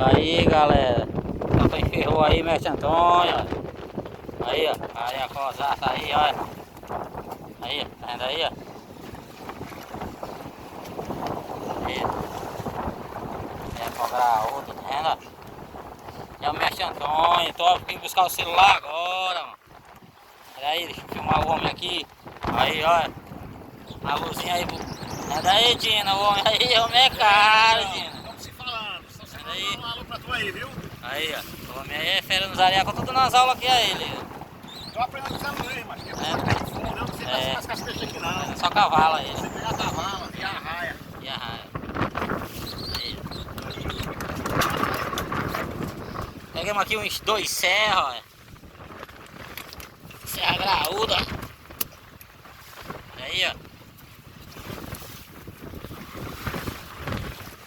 Aí galera, então enferrou aí, mestre Antônio. Aí ó, aí a cosaça aí, olha. Aí, tá vendo aí, ó? Aí, é a cobra outra, tá vendo? É o mestre Antônio, tô vindo buscar o celular agora, mano. Olha aí, deixa eu filmar o homem aqui. Aí, olha. A luzinha aí. É daí, Dina, o homem aí, o homem é caro, Dina. Estamos se falando, só se Aí. falando um alô pra tu aí, viu? Aí, ó. O homem aí é fera nos areia, tô dando as aulas aqui a ele. Eu aprendi a usar mesmo, mas tem que fundo, eu não sei pescar as peixes aqui não. Só cavala ele. Você pegar a cavala e a raia. E a raia. Aí. Pegamos aqui uns 2 serras, olha. Serra graúda. Aí, ó.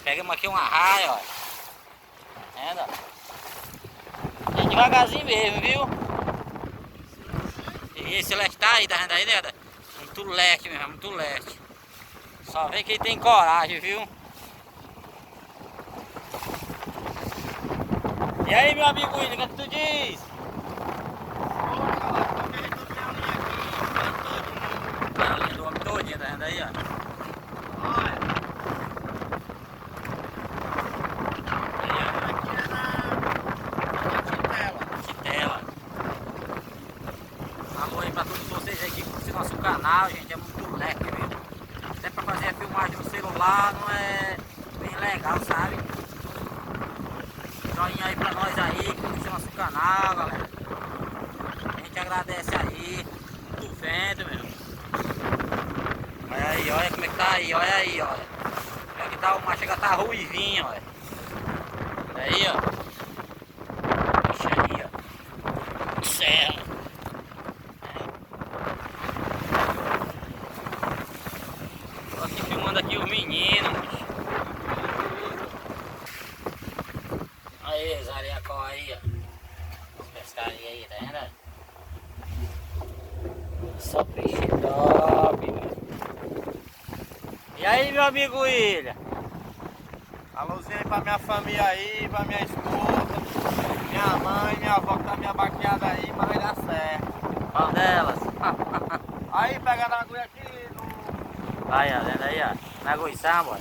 Pegamos aqui uma raia, ó. Vendo? É devagarzinho mesmo, viu? E esse leste tá aí, tá vendo aí, né? Muito leste mesmo, muito leste. Só vê quem tem coragem, viu? E aí, meu amigo William, o que tu diz? A linha do homem todinha, tá vendo aí, ó? Alô aí pra todos vocês aí que curtem nosso canal, gente, é muito leque, viu? Até pra fazer a filmagem no celular não é bem legal, sabe? Joinha aí pra nós aí, que curte nosso canal, galera. A gente agradece aí, do vento, meu. Olha aí, olha como é que tá aí, olha aí, olha. Olha que tá, o macho chega tá ruivinho, olha. Olha aí, ó. Deixa aí, ó. Serra. Tô aqui filmando aqui os meninos. Aí, os areacó aí, ó. Os pescaria aí, tá vendo? Só peixe top, meu. E aí, meu amigo William? Alôzinho aí pra minha família aí, pra minha esposa, minha mãe, minha avó que tá me abaqueada aí, mas vai dar certo. Qual delas? Aí, pega na agulha aqui no... Aí, ó, vendo aí, ó. Na goiçamba, ó.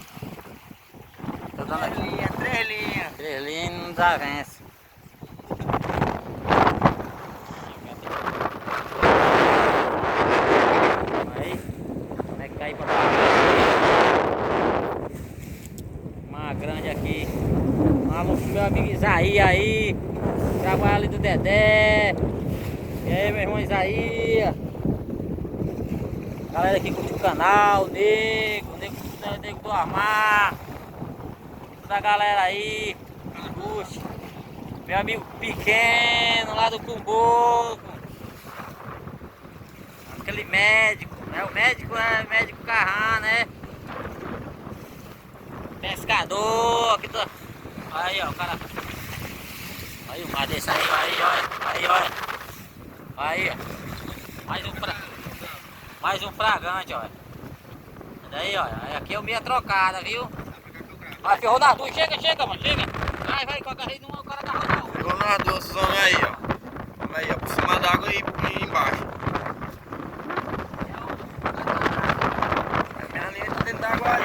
Tô dando aqui. 3 linhas. 3 linhas não dá vence. Aí, como é que cai pra baixo? Uma grande aqui. Um alô pro meu amigo Isaí aí. Trabalho ali do Dedé. E aí, meu irmão Isaí. Galera que curte o canal, nego do Amar. Toda a galera aí, curte. Meu amigo pequeno lá do Cumbuco. Aquele médico, é o médico Carrã, né? Pescador, aqui do... Aí, ó, o cara. Aí o mar desse aí, aí, olha. Aí, olha. Aí, ó. Mais um fragante, olha. Daí, olha. Aqui é o meia trocada, viu? Vai, ferrou nas duas. Chega, mano, chega. Vai, que eu agarrei numa, o cara agarrou na outra. Ferrou nas duas, homens aí, ó. Aí, ó, por cima d'água e embaixo.